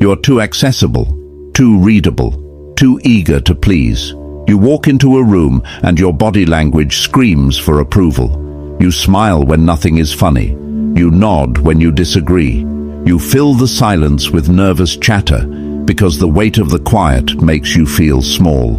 You're too accessible, too readable, too eager to please. You walk into a room and your body language screams for approval. You smile when nothing is funny. You nod when you disagree. You fill the silence with nervous chatter because the weight of the quiet makes you feel small.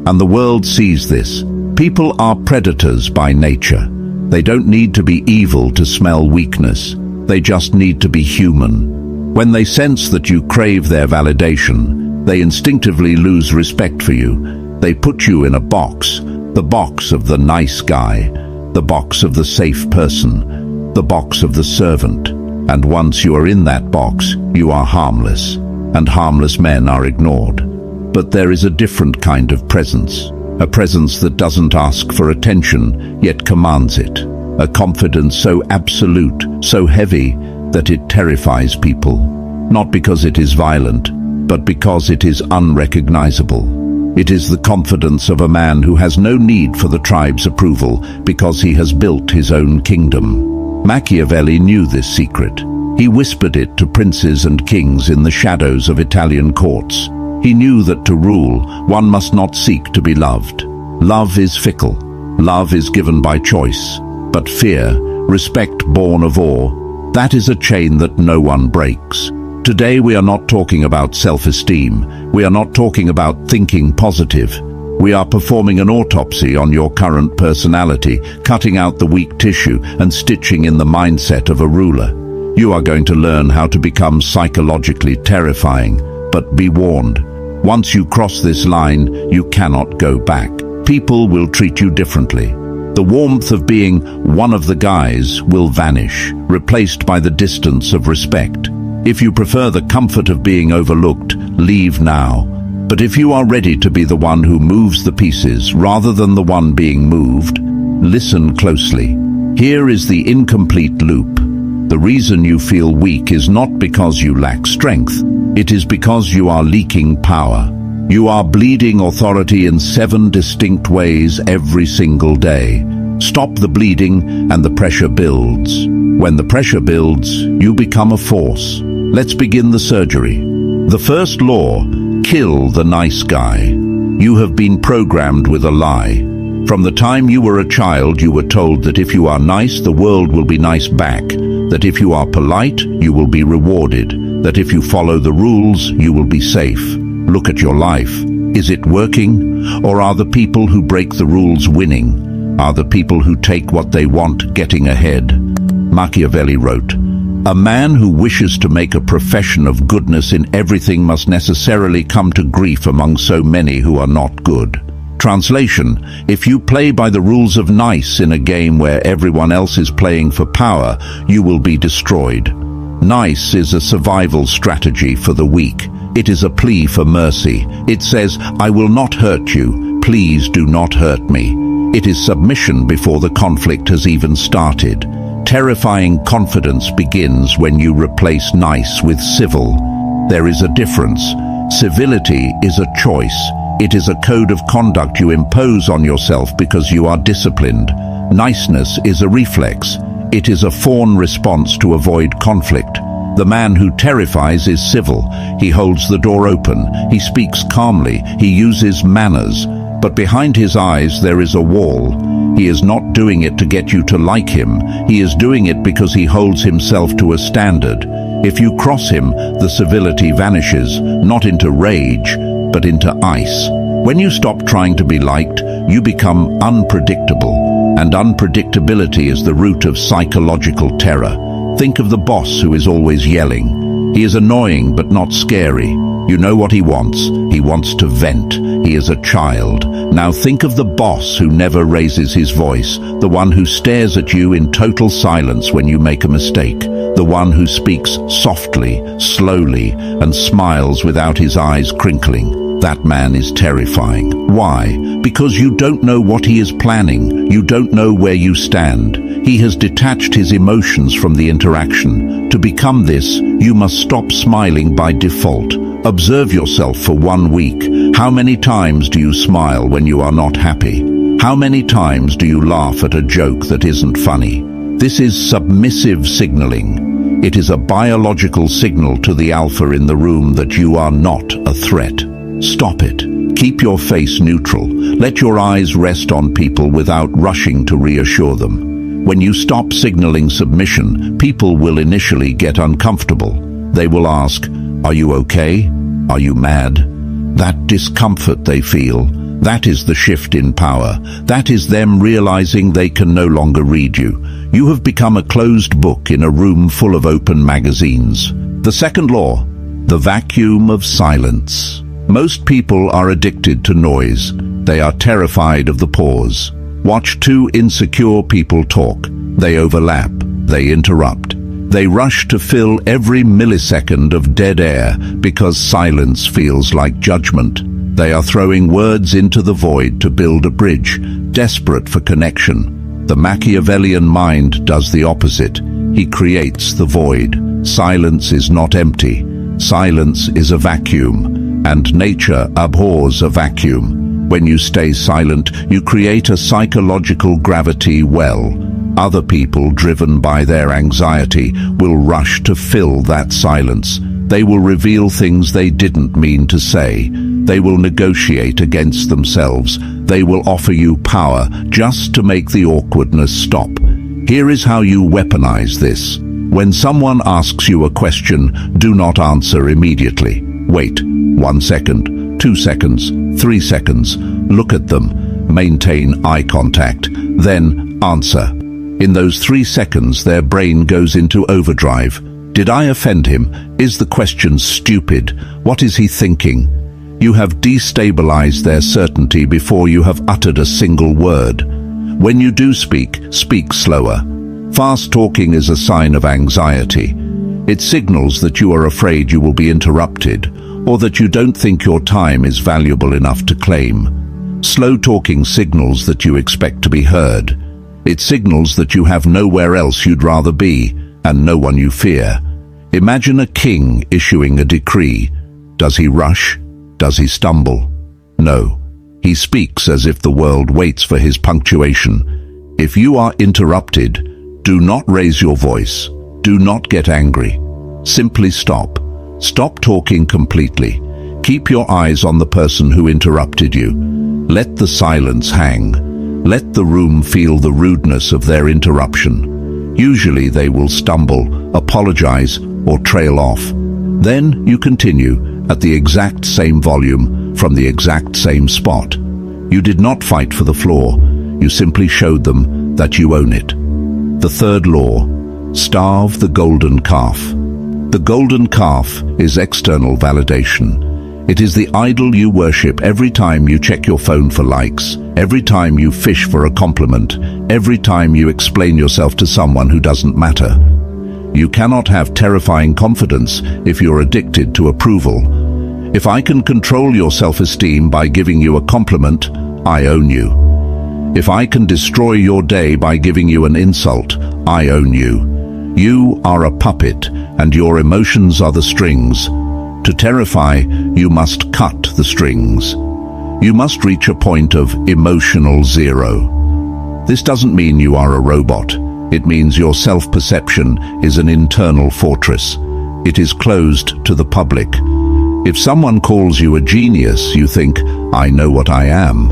And the world sees this. People are predators by nature. They don't need to be evil to smell weakness. They just need to be human. When they sense that you crave their validation, they instinctively lose respect for you. They put you in a box, the box of the nice guy, the box of the safe person, the box of the servant. And once you are in that box, you are harmless, and harmless men are ignored. But there is a different kind of presence, a presence that doesn't ask for attention, yet commands it. A confidence so absolute, so heavy, that it terrifies people. Not because it is violent, but because it is unrecognizable. It is the confidence of a man who has no need for the tribe's approval because he has built his own kingdom. Machiavelli knew this secret. He whispered it to princes and kings in the shadows of Italian courts. He knew that to rule, one must not seek to be loved. Love is fickle. Love is given by choice. But fear, respect born of awe, that is a chain that no one breaks. Today we are not talking about self-esteem. We are not talking about thinking positive. We are performing an autopsy on your current personality, cutting out the weak tissue and stitching in the mindset of a ruler. You are going to learn how to become psychologically terrifying, but be warned. Once you cross this line, you cannot go back. People will treat you differently. The warmth of being one of the guys will vanish, replaced by the distance of respect. If you prefer the comfort of being overlooked, leave now. But if you are ready to be the one who moves the pieces rather than the one being moved, listen closely. Here is the incomplete loop. The reason you feel weak is not because you lack strength. It is because you are leaking power. You are bleeding authority in 7 distinct ways every single day. Stop the bleeding and the pressure builds. When the pressure builds, you become a force. Let's begin the surgery. The first law, kill the nice guy. You have been programmed with a lie. From the time you were a child, you were told that if you are nice, the world will be nice back. That if you are polite, you will be rewarded. That if you follow the rules, you will be safe. Look at your life. Is it working? Or are the people who break the rules winning? Are the people who take what they want getting ahead? Machiavelli wrote, "A man who wishes to make a profession of goodness in everything must necessarily come to grief among so many who are not good." Translation: if you play by the rules of nice in a game where everyone else is playing for power, you will be destroyed. Nice is a survival strategy for the weak. It is a plea for mercy. It says, "I will not hurt you. Please do not hurt me." It is submission before the conflict has even started. Terrifying confidence begins when you replace nice with civil. There is a difference. Civility is a choice. It is a code of conduct you impose on yourself because you are disciplined. Niceness is a reflex. It is a fawn response to avoid conflict. The man who terrifies is civil. He holds the door open. He speaks calmly. He uses manners. But behind his eyes there is a wall. He is not doing it to get you to like him. He is doing it because he holds himself to a standard. If you cross him, the civility vanishes, not into rage, but into ice. When you stop trying to be liked, you become unpredictable. And unpredictability is the root of psychological terror. Think of the boss who is always yelling. He is annoying but not scary. You know what he wants. He wants to vent. He is a child. Now think of the boss who never raises his voice, the one who stares at you in total silence when you make a mistake, the one who speaks softly, slowly, and smiles without his eyes crinkling. That man is terrifying. Why? Because you don't know what he is planning. You don't know where you stand. He has detached his emotions from the interaction. To become this, you must stop smiling by default. Observe yourself for 1 week. How many times do you smile when you are not happy? How many times do you laugh at a joke that isn't funny? This is submissive signaling. It is a biological signal to the alpha in the room that you are not a threat. Stop it. Keep your face neutral. Let your eyes rest on people without rushing to reassure them. When you stop signaling submission, people will initially get uncomfortable. They will ask, "Are you okay? Are you mad?" That discomfort they feel, that is the shift in power. That is them realizing they can no longer read you. You have become a closed book in a room full of open magazines. The second law, the vacuum of silence. Most people are addicted to noise. They are terrified of the pause. Watch two insecure people talk. They overlap. They interrupt. They rush to fill every millisecond of dead air because silence feels like judgment. They are throwing words into the void to build a bridge, desperate for connection. The Machiavellian mind does the opposite. He creates the void. Silence is not empty. Silence is a vacuum, and nature abhors a vacuum. When you stay silent, you create a psychological gravity well. Other people, driven by their anxiety, will rush to fill that silence. They will reveal things they didn't mean to say. They will negotiate against themselves. They will offer you power just to make the awkwardness stop. Here is how you weaponize this. When someone asks you a question, do not answer immediately. Wait 1 second, 2 seconds, 3 seconds. Look at them. Maintain eye contact. Then answer. In those 3 seconds, their brain goes into overdrive. Did I offend him? Is the question stupid? What is he thinking? You have destabilized their certainty before you have uttered a single word. When you do speak, speak slower. Fast talking is a sign of anxiety. It signals that you are afraid you will be interrupted, or that you don't think your time is valuable enough to claim. Slow talking signals that you expect to be heard. It signals that you have nowhere else you'd rather be, and no one you fear. Imagine a king issuing a decree. Does he rush? Does he stumble? No. He speaks as if the world waits for his punctuation. If you are interrupted, do not raise your voice. Do not get angry. Simply stop. Stop talking completely. Keep your eyes on the person who interrupted you. Let the silence hang. Let the room feel the rudeness of their interruption. Usually they will stumble, apologize, or trail off. Then you continue at the exact same volume from the exact same spot. You did not fight for the floor. You simply showed them that you own it. The third law, starve the golden calf. The golden calf is external validation. It is the idol you worship every time you check your phone for likes, every time you fish for a compliment, every time you explain yourself to someone who doesn't matter. You cannot have terrifying confidence if you're addicted to approval. If I can control your self-esteem by giving you a compliment, I own you. If I can destroy your day by giving you an insult, I own you. You are a puppet, and your emotions are the strings. To terrify, you must cut the strings. You must reach a point of emotional zero. This doesn't mean you are a robot. It means your self-perception is an internal fortress. It is closed to the public. If someone calls you a genius, you think, I know what I am.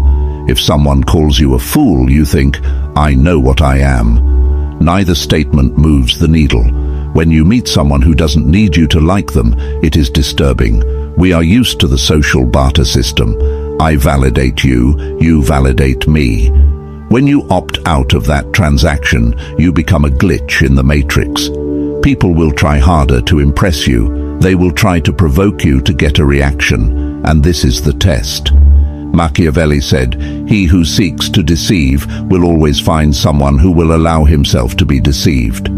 If someone calls you a fool, you think, I know what I am. Neither statement moves the needle. When you meet someone who doesn't need you to like them, it is disturbing. We are used to the social barter system. I validate you, you validate me. When you opt out of that transaction, you become a glitch in the matrix. People will try harder to impress you. They will try to provoke you to get a reaction, and this is the test. Machiavelli said, "He who seeks to deceive will always find someone who will allow himself to be deceived."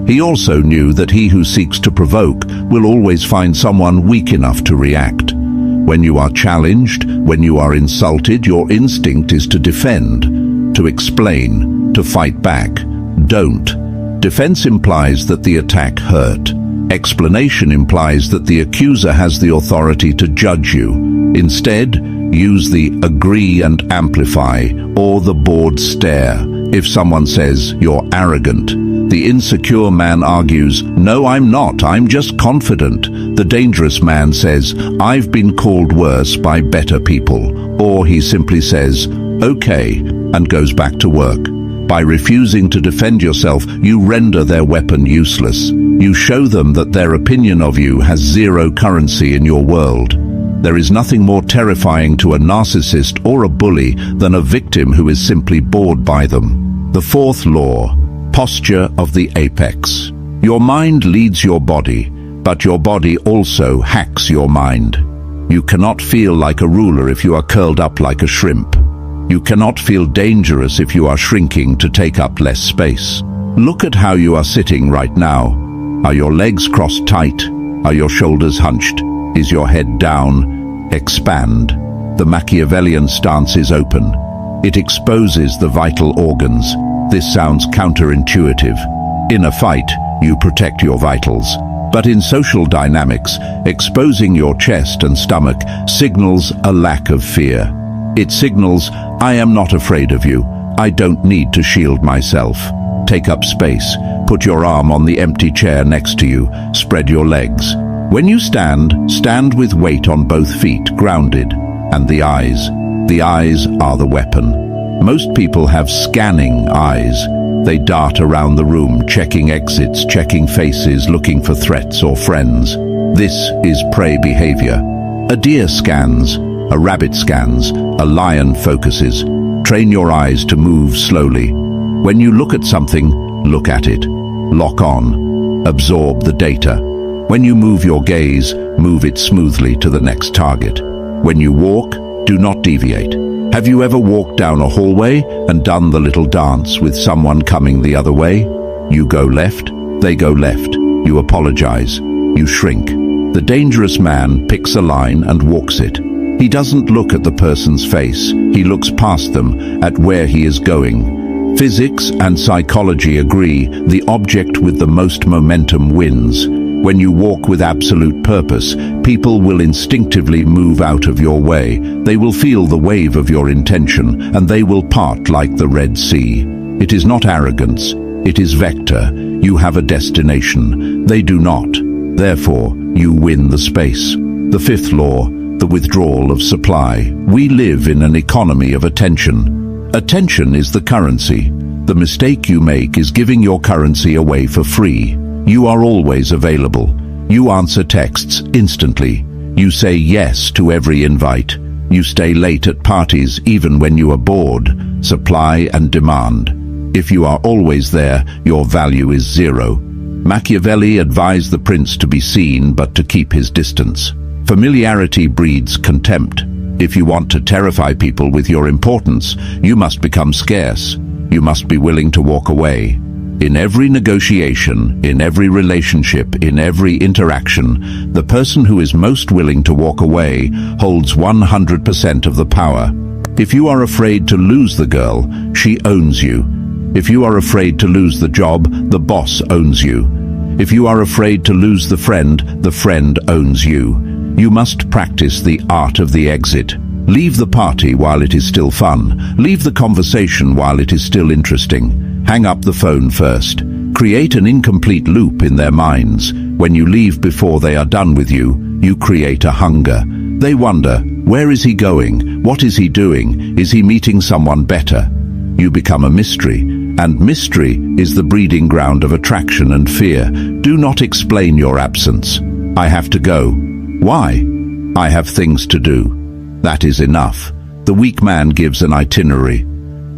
He also knew that he who seeks to provoke will always find someone weak enough to react. When you are challenged, when you are insulted, your instinct is to defend, to explain, to fight back. Don't. Defense implies that the attack hurt. Explanation implies that the accuser has the authority to judge you. Instead, use the agree and amplify or the bored stare. If someone says, "You're arrogant," The insecure man argues, "No, I'm not, I'm just confident." The dangerous man says, "I've been called worse by better people." Or he simply says, "Okay," and goes back to work. By refusing to defend yourself, you render their weapon useless. You show them that their opinion of you has zero currency in your world. There is nothing more terrifying to a narcissist or a bully than a victim who is simply bored by them. The fourth law, posture of the apex. Your mind leads your body, but your body also hacks your mind. You cannot feel like a ruler if you are curled up like a shrimp. You cannot feel dangerous if you are shrinking to take up less space. Look at how you are sitting right now. Are your legs crossed tight? Are your shoulders hunched? Is your head down? Expand. The Machiavellian stance is open. It exposes the vital organs. This sounds counterintuitive. In a fight, you protect your vitals. But in social dynamics, exposing your chest and stomach signals a lack of fear. It signals, "I am not afraid of you. I don't need to shield myself." Take up space. Put your arm on the empty chair next to you. Spread your legs. When you stand, stand with weight on both feet, grounded. And the eyes. The eyes are the weapon. Most people have scanning eyes. They dart around the room, checking exits, checking faces, looking for threats or friends. This is prey behavior. A deer scans. A rabbit scans, a lion focuses. Train your eyes to move slowly. When you look at something, look at it. Lock on. Absorb the data. When you move your gaze, move it smoothly to the next target. When you walk, do not deviate. Have you ever walked down a hallway and done the little dance with someone coming the other way? You go left, they go left. You apologize. You shrink. The dangerous man picks a line and walks it. He doesn't look at the person's face, he looks past them, at where he is going. Physics and psychology agree, the object with the most momentum wins. When you walk with absolute purpose, people will instinctively move out of your way. They will feel the wave of your intention, and they will part like the Red Sea. It is not arrogance, it is vector. You have a destination, they do not. Therefore, you win the space. The fifth law, the withdrawal of supply. We live in an economy of attention. Attention is the currency. The mistake you make is giving your currency away for free. You are always available. You answer texts instantly. You say yes to every invite. You stay late at parties even when you are bored. Supply and demand. If you are always there, your value is zero. Machiavelli advised the prince to be seen but to keep his distance. Familiarity breeds contempt. If you want to terrify people with your importance, you must become scarce. You must be willing to walk away. In every negotiation, in every relationship, in every interaction, the person who is most willing to walk away holds 100% of the power. If you are afraid to lose the girl, she owns you. If you are afraid to lose the job, the boss owns you. If you are afraid to lose the friend owns you. You must practice the art of the exit. Leave the party while it is still fun. Leave the conversation while it is still interesting. Hang up the phone first. Create an incomplete loop in their minds. When you leave before they are done with you, you create a hunger. They wonder, where is he going? What is he doing? Is he meeting someone better? You become a mystery, and mystery is the breeding ground of attraction and fear. Do not explain your absence. I have to go. Why? I have things to do. That is enough. The weak man gives an itinerary.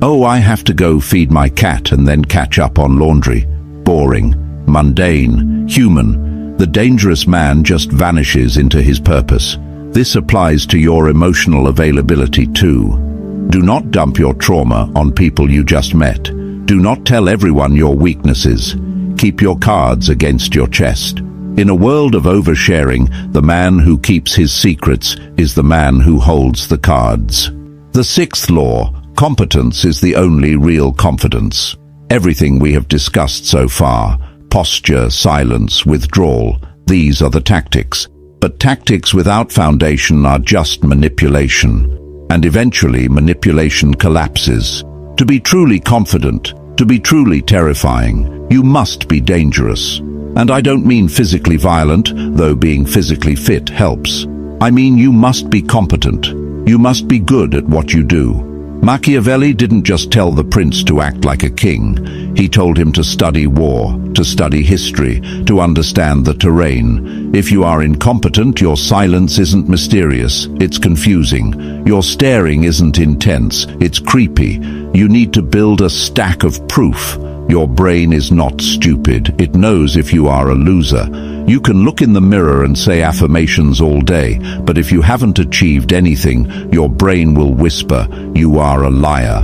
Oh, I have to go feed my cat and then catch up on laundry. Boring, mundane, human. The dangerous man just vanishes into his purpose. This applies to your emotional availability too. Do not dump your trauma on people you just met. Do not tell everyone your weaknesses. Keep your cards against your chest. In a world of oversharing, the man who keeps his secrets is the man who holds the cards. The sixth law, competence is the only real confidence. Everything we have discussed so far, posture, silence, withdrawal, these are the tactics. But tactics without foundation are just manipulation. And eventually manipulation collapses. To be truly confident, to be truly terrifying, You must be dangerous. And I don't mean physically violent, though being physically fit helps. I mean you must be competent. You must be good at what you do. Machiavelli didn't just tell the prince to act like a king. He told him to study war, to study history, to understand the terrain. If you are incompetent, your silence isn't mysterious, it's confusing. Your staring isn't intense, it's creepy. You need to build a stack of proof. Your brain is not stupid. It knows if you are a loser. You can look in the mirror and say affirmations all day, but if you haven't achieved anything, your brain will whisper, "You are a liar."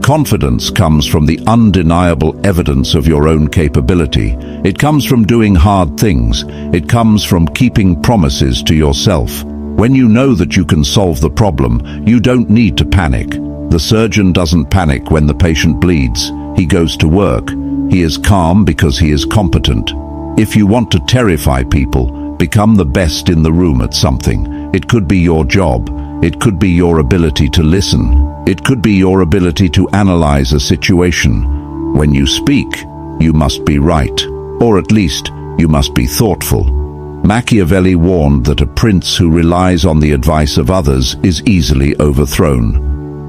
Confidence comes from the undeniable evidence of your own capability. It comes from doing hard things. It comes from keeping promises to yourself. When you know that you can solve the problem, you don't need to panic. The surgeon doesn't panic when the patient bleeds. He goes to work. He is calm because he is competent. If you want to terrify people, become the best in the room at something. It could be your job. It could be your ability to listen. It could be your ability to analyze a situation. When you speak, you must be right. Or at least, you must be thoughtful. Machiavelli warned that a prince who relies on the advice of others is easily overthrown.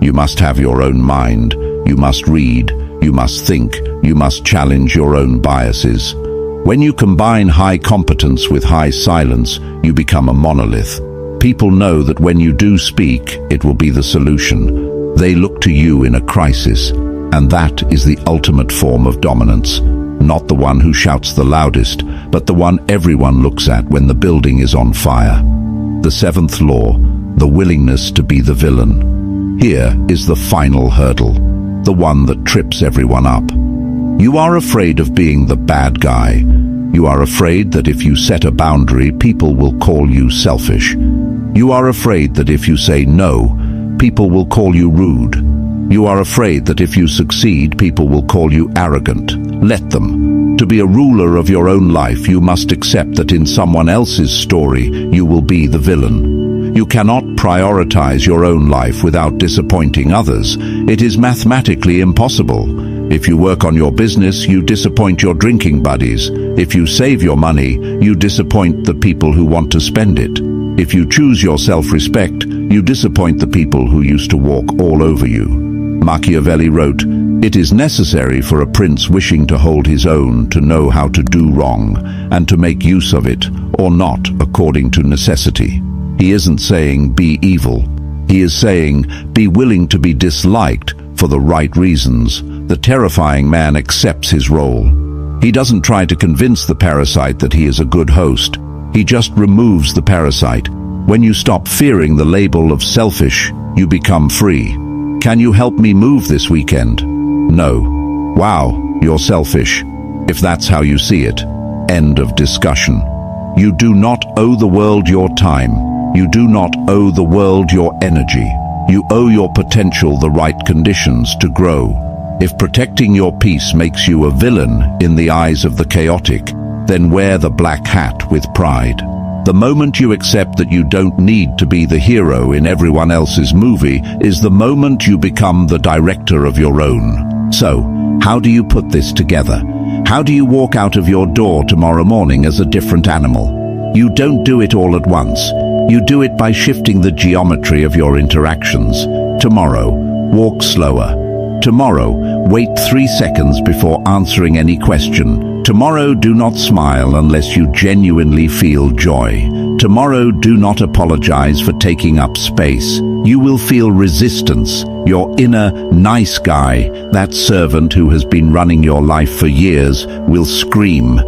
You must have your own mind. You must read. You must think. You must challenge your own biases. When you combine high competence with high silence, you become a monolith. People know that when you do speak, it will be the solution. They look to you in a crisis, and that is the ultimate form of dominance. Not the one who shouts the loudest, but the one everyone looks at when the building is on fire. The seventh law, the willingness to be the villain. Here is the final hurdle, the one that trips everyone up. You are afraid of being the bad guy. You are afraid that if you set a boundary, people will call you selfish. You are afraid that if you say no, people will call you rude. You are afraid that if you succeed, people will call you arrogant. Let them. To be a ruler of your own life, you must accept that in someone else's story, you will be the villain. You cannot prioritize your own life without disappointing others. It is mathematically impossible. If you work on your business, you disappoint your drinking buddies. If you save your money, you disappoint the people who want to spend it. If you choose your self-respect, you disappoint the people who used to walk all over you. Machiavelli wrote, "It is necessary for a prince wishing to hold his own to know how to do wrong and to make use of it, or not, according to necessity." He isn't saying be evil. He is saying be willing to be disliked for the right reasons. The terrifying man accepts his role. He doesn't try to convince the parasite that he is a good host. He just removes the parasite. When you stop fearing the label of selfish, you become free. Can you help me move this weekend? No. Wow, you're selfish. If that's how you see it, end of discussion. You do not owe the world your time. You do not owe the world your energy. You owe your potential the right conditions to grow. If protecting your peace makes you a villain in the eyes of the chaotic, then wear the black hat with pride. The moment you accept that you don't need to be the hero in everyone else's movie is the moment you become the director of your own. So, how do you put this together? How do you walk out of your door tomorrow morning as a different animal? You don't do it all at once. You do it by shifting the geometry of your interactions. Tomorrow, walk slower. Tomorrow, wait 3 seconds before answering any question. Tomorrow, do not smile unless you genuinely feel joy. Tomorrow, do not apologize for taking up space. You will feel resistance. Your inner nice guy, that servant who has been running your life for years, will scream.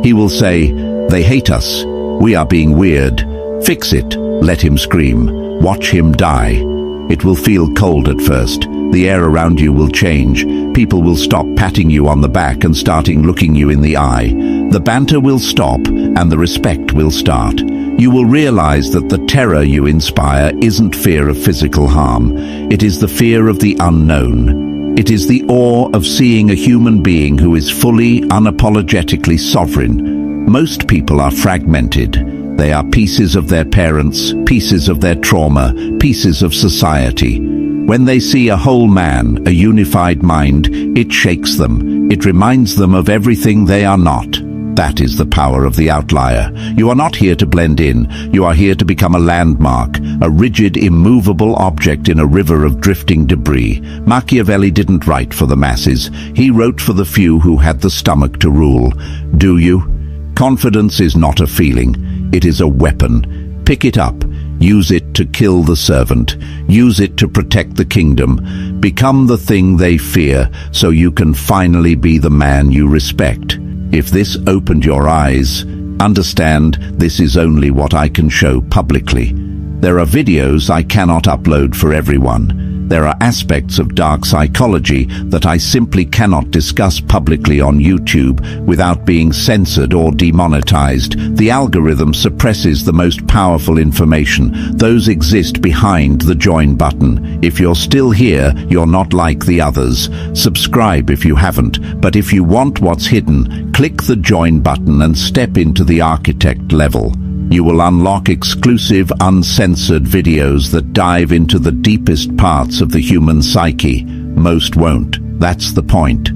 He will say, "They hate us. We are being weird. Fix it." Let him scream. Watch him die. It will feel cold at first. The air around you will change. People will stop patting you on the back and starting looking you in the eye. The banter will stop and the respect will start. You will realize that the terror you inspire isn't fear of physical harm. It is the fear of the unknown. It is the awe of seeing a human being who is fully, unapologetically sovereign. Most people are fragmented. They are pieces of their parents, pieces of their trauma, pieces of society. When they see a whole man, a unified mind, it shakes them. It reminds them of everything they are not. That is the power of the outlier. You are not here to blend in. You are here to become a landmark, a rigid, immovable object in a river of drifting debris. Machiavelli didn't write for the masses. He wrote for the few who had the stomach to rule. Do you? Confidence is not a feeling. It is a weapon. Pick it up. Use it to kill the servant. Use it to protect the kingdom. Become the thing they fear, so you can finally be the man you respect. If this opened your eyes, understand this is only what I can show publicly. There are videos I cannot upload for everyone. There are aspects of dark psychology that I simply cannot discuss publicly on YouTube without being censored or demonetized. The algorithm suppresses the most powerful information. Those exist behind the join button. If you're still here, you're not like the others. Subscribe if you haven't, but if you want what's hidden, click the join button and step into the architect level. You will unlock exclusive, uncensored videos that dive into the deepest parts of the human psyche. Most won't. That's the point.